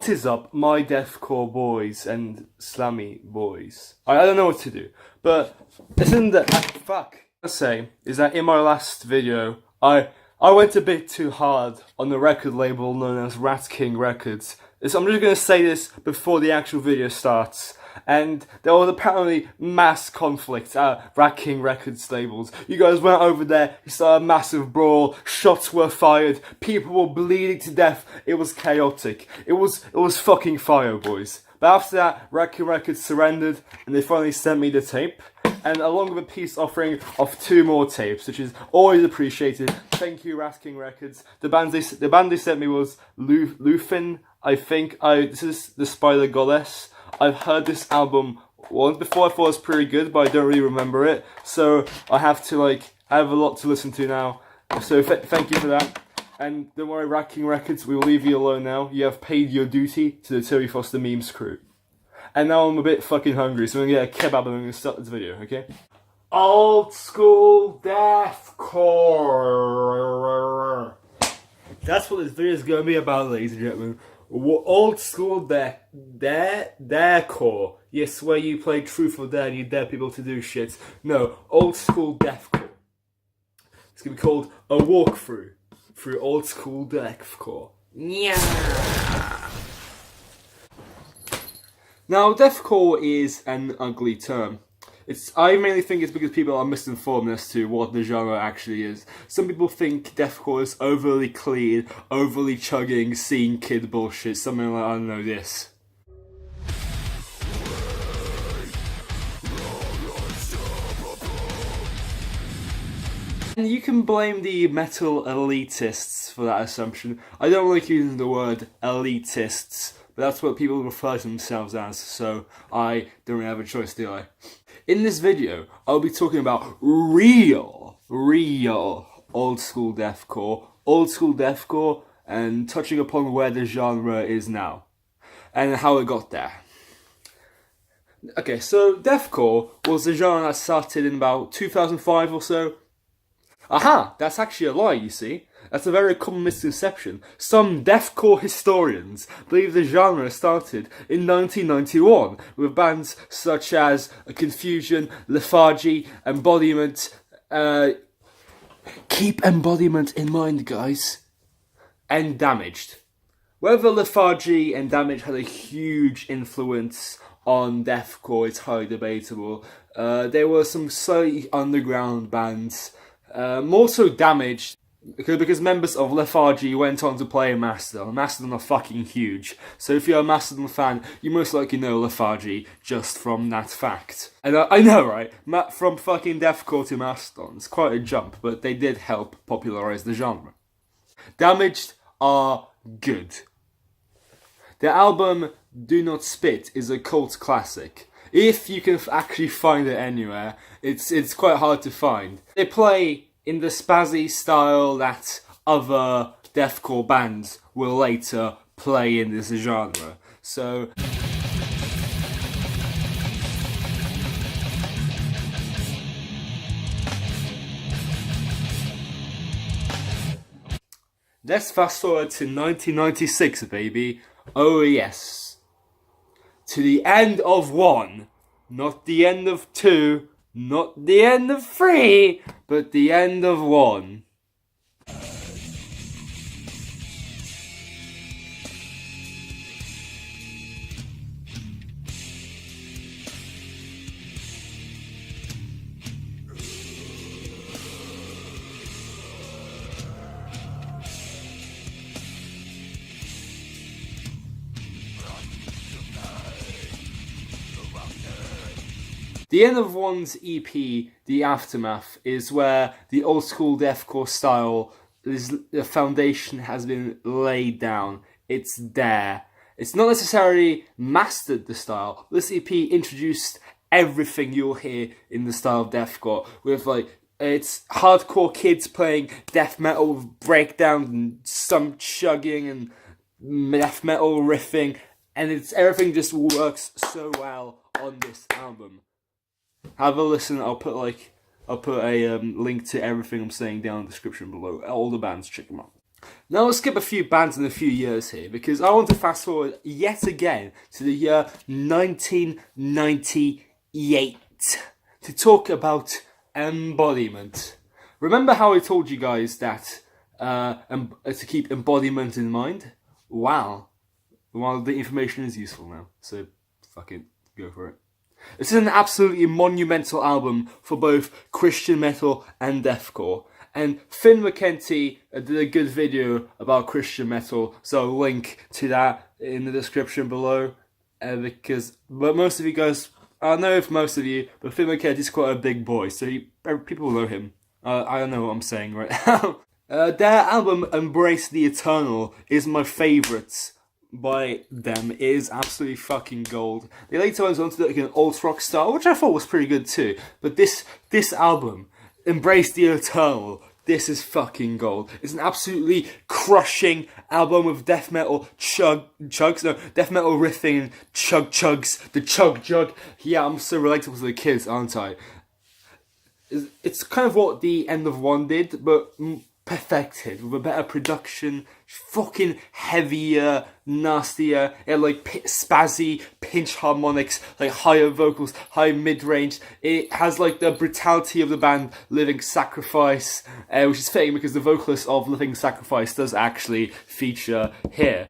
What is up, my deathcore boys and slammy boys? I don't know what to do, but isn't that fuck? What I say is that in my last video, I went a bit too hard on the record label known as Rat King Records. So I'm just gonna say this before the actual video starts. And there was apparently mass conflict at Rat King Records labels. You guys went over there, you saw a massive brawl, shots were fired, people were bleeding to death. It was chaotic. It was fucking fire, boys. But after that, Rat King Records surrendered, and they finally sent me the tape, and along with a peace offering of 2 more tapes, which is always appreciated. Thank you, Rat King Records. The band they sent me was Lufin, I think. This is the Spider Goddess. I've heard this album once before. I thought it was pretty good, but I don't really remember it. So I have to I have a lot to listen to now. So thank you for that. And don't worry, Rat King Records, we will leave you alone now. You have paid your duty to the Terry Foster Memes crew. And now I'm a bit fucking hungry, so I'm gonna get a kebab and I'm gonna start this video, okay? Old school deathcore. That's what this video is gonna be about, ladies and gentlemen. Old school deathcore. Yes, where you play truth or dare and you dare people to do shit. No, old school deathcore. It's gonna be called a walkthrough through old school deathcore. Yeah. Now, deathcore is an ugly term. I mainly think it's because people are misinformed as to what the genre actually is. Some people think deathcore is overly clean, overly chugging, scene kid bullshit, something like, I don't know, this. And you can blame the metal elitists for that assumption. I don't like using the word elitists, but that's what people refer to themselves as, so I don't really have a choice, do I? In this video, I'll be talking about real old school deathcore, and touching upon where the genre is now, and how it got there. Okay, so deathcore was a genre that started in about 2005 or so. Aha, that's actually a lie, you see. That's a very common misconception. Some deathcore historians believe the genre started in 1991 with bands such as Confusion, Lethargy, Embodiment. Keep Embodiment in mind, guys. And Damaged. Whether Lethargy and Damaged had a huge influence on deathcore, it's highly debatable. There were some slightly underground bands. More so Damaged, because members of Lethargy went on to play in Mastodon. Mastodon are fucking huge, so if you're a Mastodon fan, you most likely know Lethargy just from that fact. And I know, right? From fucking deathcore to Mastodon, it's quite a jump, but they did help popularise the genre. Damaged are good. Their album Do Not Spit is a cult classic. If you can actually find it anywhere, it's quite hard to find. They play in the spazzy style that other deathcore bands will later play in this genre. So let's fast forward to 1996, baby. Oh yes. To the end of 1, not the end of 2, not the end of 3, but the end of 1. The end of 1's EP, The Aftermath, is where the old school deathcore style, the foundation has been laid down. It's there. It's not necessarily mastered the style. This EP introduced everything you'll hear in the style of deathcore, with it's hardcore kids playing death metal with breakdowns and some chugging and death metal riffing, and everything just works so well on this album. Have a listen. I'll put a link to everything I'm saying down in the description below. All the bands, check them out. Now let's skip a few bands in a few years here, because I want to fast forward yet again to the year 1998 to talk about embodiment. Remember how I told you guys that to keep embodiment in mind? Well, the information is useful now, so fuck it, go for it. This is an absolutely monumental album for both Christian metal and deathcore. And Mckenty did a good video about Christian metal, so I'll link to that in the description below. But most of you guys, I don't know if most of you, but Mckenty's quite a big boy, so people know him. I don't know what I'm saying right now. Their album Embrace the Eternal is my favourite by them. It is absolutely fucking gold. They later went on to do like an alt rock style, which I thought was pretty good too. But this album, Embrace the Eternal, this is fucking gold. It's an absolutely crushing album with death metal death metal riffing and chugs, the chug jug. Yeah, I'm so relatable to the kids, aren't I? It's kind of what the End of One did, but perfected with a better production, fucking heavier, nastier, it like spazzy pinch harmonics, like higher vocals, high mid-range. It has like the brutality of the band Living Sacrifice, which is fitting because the vocalist of Living Sacrifice does actually feature here.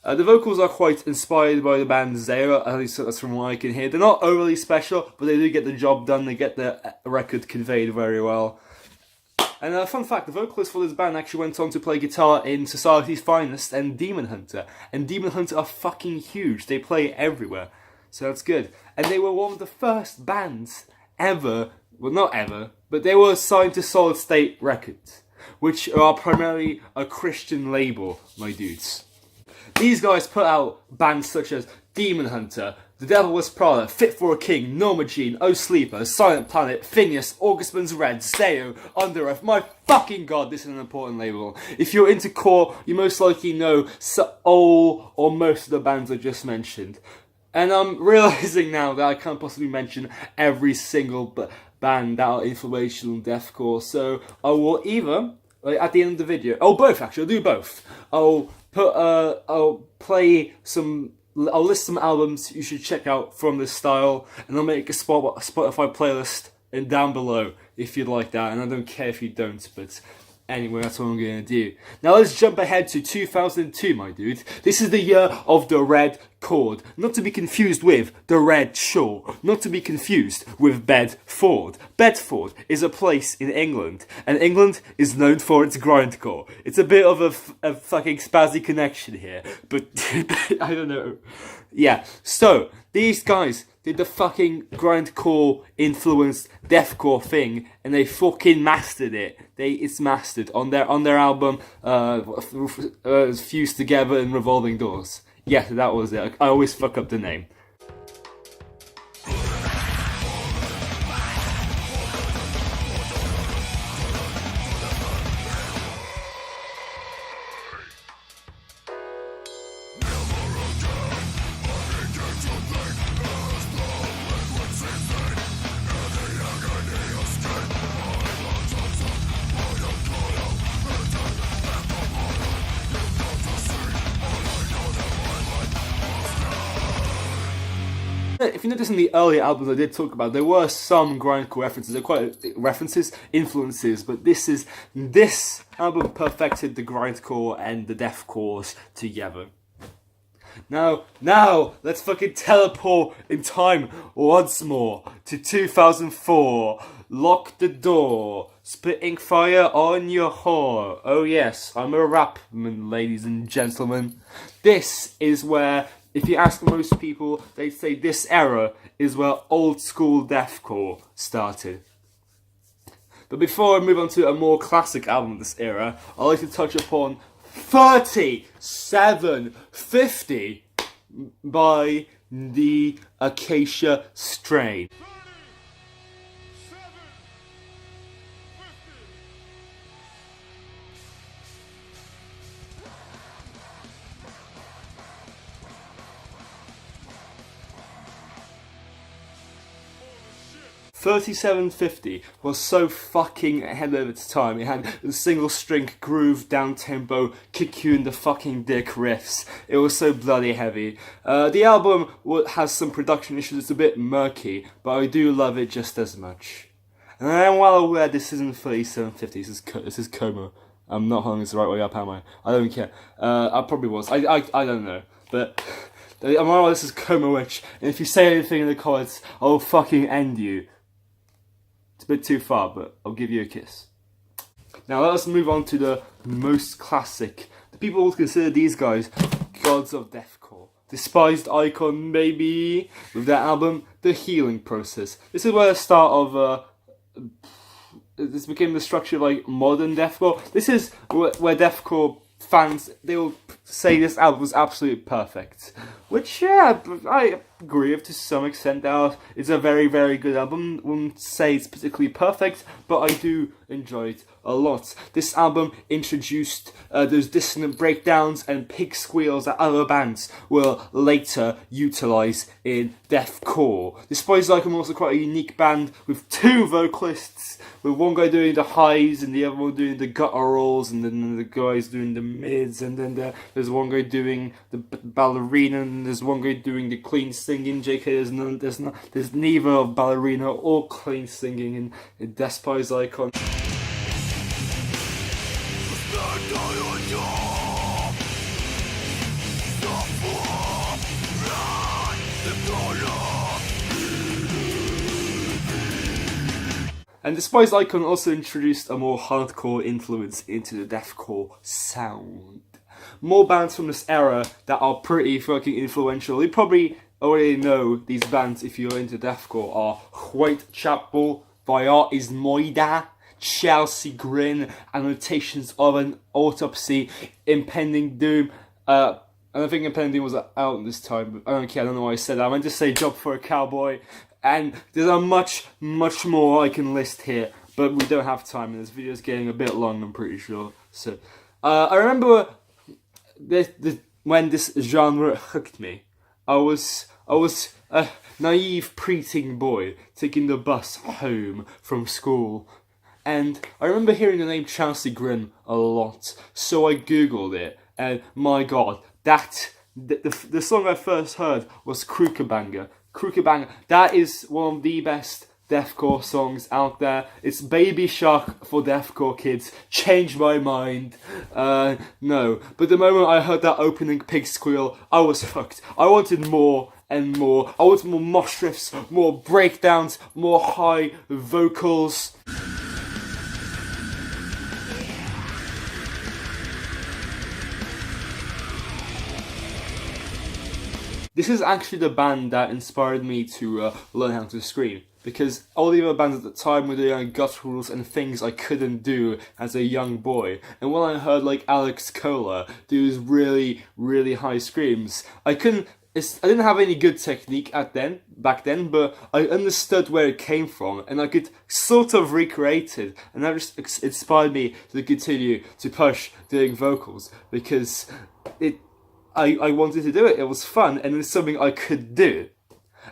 The vocals are quite inspired by the band Zero, at least that's from what I can hear. They're not overly special, but they do get the job done. They get the record conveyed very well. And a fun fact, the vocalist for this band actually went on to play guitar in Society's Finest and Demon Hunter. And Demon Hunter are fucking huge. They play everywhere. So that's good. And they were one of the first bands ever, well not ever, but they were signed to Solid State Records, which are primarily a Christian label, my dudes. These guys put out bands such as Demon Hunter, The Devil Wears Prada, Fit for a King, Norma Jean, Oh Sleeper, Silent Planet, Phineas, Augustman's Red, Zeo, Under Earth. My fucking god, this is an important label. If you're into core, you most likely know all or most of the bands I just mentioned. And I'm realising now that I can't possibly mention every single band that are influential in deathcore, so I will either, like, at the end of the video, both actually, I'll do both. I'll list some albums you should check out from this style, and I'll make a Spotify playlist down below if you'd like that, and I don't care if you don't, but anyway, that's what I'm going to do. Now let's jump ahead to 2002, my dude. This is the year of the Red Chord, not to be confused with the Red Shore, not to be confused with Bedford. Bedford is a place in England, and England is known for its grindcore. It's a bit of a fucking spazzy connection here, but I don't know. Yeah, so these guys did the fucking grindcore influenced deathcore thing, and they fucking mastered it. It's mastered on their album Fused Together in Revolving Doors. Yes, that was it. I always fuck up the name. If you notice in the earlier albums I did talk about, there were some grindcore references. They're quite influences, but this album perfected the grindcore and the deathcores together. Now, let's fucking teleport in time once more to 2004. Lock the door, spitting fire on your whore. Oh yes, I'm a rapman, ladies and gentlemen. This is where, if you ask most people, they say this era is where old school deathcore started. But before I move on to a more classic album of this era, I'd like to touch upon 3750 by the Acacia Strain. 3750 was so fucking ahead of its time. It had a single string groove, down tempo, kick you in the fucking dick riffs. It was so bloody heavy. The album has some production issues, it's a bit murky, but I do love it just as much. And I am well aware this isn't 3750, this is Coma. I'm not holding this the right way up, am I? I don't care. I probably was. I don't know. But I'm well aware this is Coma Witch, and if you say anything in the comments, I'll fucking end you. It's a bit too far, but I'll give you a kiss. Now let us move on to the most classic. The people would consider these guys gods of deathcore. Despised icon, maybe, with their album, The Healing Process. This is where the start of this became the structure of like modern deathcore. This is where deathcore fans, they will say this album was absolutely perfect. Which, yeah, I agree with to some extent. That it's a very, very good album. I wouldn't say it's particularly perfect, but I do enjoy it a lot. This album introduced those dissonant breakdowns and pig squeals that other bands will later utilise in deathcore. Despised Icon was also quite a unique band with two vocalists, with one guy doing the highs and the other one doing the gutturals, and then the guys doing the mids, and then there's one guy doing the ballerina, and there's one guy doing the clean singing. JK, there's neither of ballerina or clean singing in Despised Icon. And Despised Icon also introduced a more hardcore influence into the deathcore sound. More bands from this era that are pretty fucking influential. You probably already know these bands if you're into deathcore are Whitechapel, Via is Moida, Chelsea Grin, Annotations of an Autopsy, Impending Doom. And I think Impending Doom was out this time, but I don't care, I don't know why I said that. I meant to say Job for a Cowboy. And there's a much more I can list here, but we don't have time, and this video is getting a bit long, I'm pretty sure. So, I remember when this genre hooked me. I was a naive preteen boy taking the bus home from school, and I remember hearing the name Chelsea Grin a lot. So I googled it, and my god, the song I first heard was Krukebanger. Krukebanger. That is one of the best deathcore songs out there. It's Baby Shark for deathcore kids. Changed my mind. No. But the moment I heard that opening pig squeal, I was hooked. I wanted more and more. I wanted more mosh riffs, more breakdowns, more high vocals. This is actually the band that inspired me to learn how to scream, because all the other bands at the time were doing gutturals and things I couldn't do as a young boy. And when I heard like Alex Cola do his really, really high screams, I didn't have any good technique back then, but I understood where it came from, and I could sort of recreate it, and that just inspired me to continue to push doing vocals, because I wanted to do it. It was fun, and it's something I could do.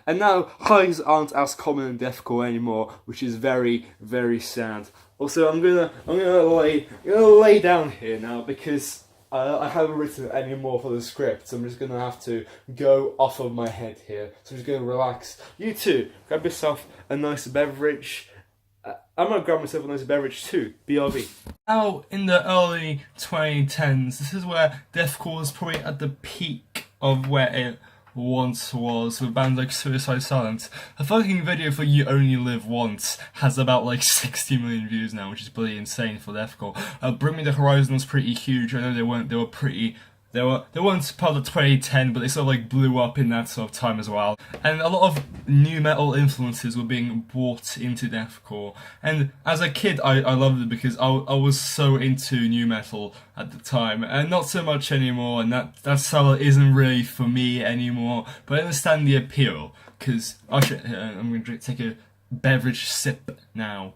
And now highs aren't as common in deathcore anymore, which is very, very sad. Also, I'm gonna lay down here now because I haven't written any more for the script, so I'm just gonna have to go off of my head here. So I'm just gonna relax. You too, grab yourself a nice beverage. I'm gonna grab myself a nice beverage too. BRB. Now, in the early 2010s, this is where deathcore was probably at the peak of where it once was, with bands like Suicide Silence. A fucking video for You Only Live Once has about like 60 million views now, which is bloody insane for deathcore. Bring Me the Horizon was pretty huge. I know they weren't part of 2010, but they sort of like blew up in that sort of time as well. And a lot of new metal influences were being brought into deathcore. And as a kid, I loved it because I was so into new metal at the time, and not so much anymore. And that style isn't really for me anymore. But I understand the appeal because I'm going to take a beverage sip now.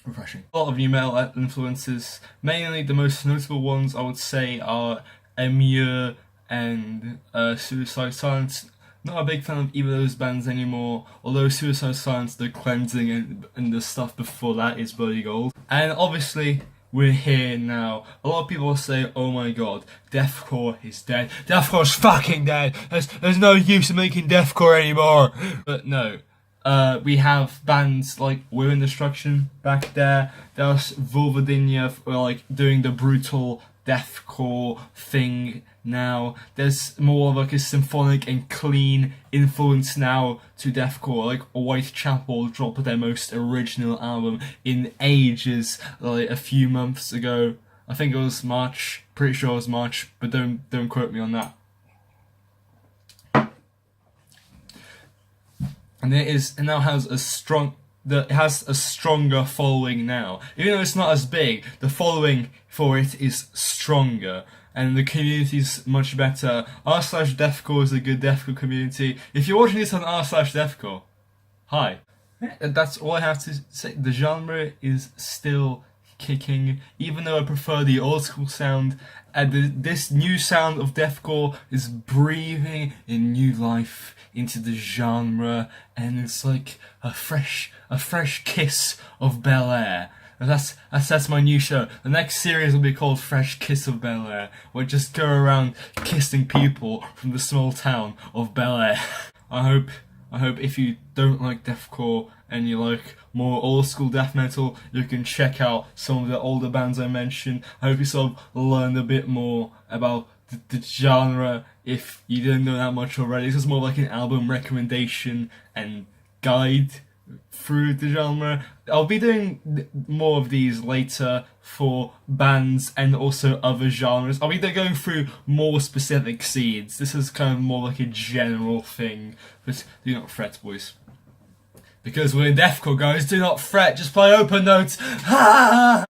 Refreshing. A lot of new metal influences. Mainly the most notable ones I would say are Emmure and Suicide Silence. Not a big fan of either of those bands anymore, although Suicide Silence, The Cleansing and the stuff before that is bloody gold. And obviously, we're here now. A lot of people say, oh my god, deathcore is dead. Deathcore's fucking dead. There's no use in making deathcore anymore. But no. We have bands like We're in Destruction back there. There's Vulvadinia like doing the brutal deathcore thing now. There's more of like a symphonic and clean influence now to deathcore. Like Whitechapel dropped their most original album in ages, like a few months ago. I think it was March. Pretty sure it was March, but don't quote me on that. And it now has a stronger following now. Even though it's not as big, the following for it is stronger, and the community's much better. r/deathcore is a good deathcore community. If you're watching this on r/deathcore, hi. That's all I have to say. The genre is still kicking, even though I prefer the old school sound. And this new sound of deathcore is breathing in new life into the genre, and it's like a fresh kiss of Bel Air. And that's my new show. The next series will be called Fresh Kiss of Bel Air, where I just go around kissing people from the small town of Bel Air. I hope if you don't like deathcore and you like more old school death metal, you can check out some of the older bands I mentioned. I hope you sort of learned a bit more about the genre if you didn't know that much already. This is more like an album recommendation and guide through the genre. I'll be doing more of these later for bands and also other genres. I'll be going through more specific scenes. This is kind of more like a general thing, but do not fret, boys. Because we're in deathcore, guys. Do not fret. Just play open notes. Ha!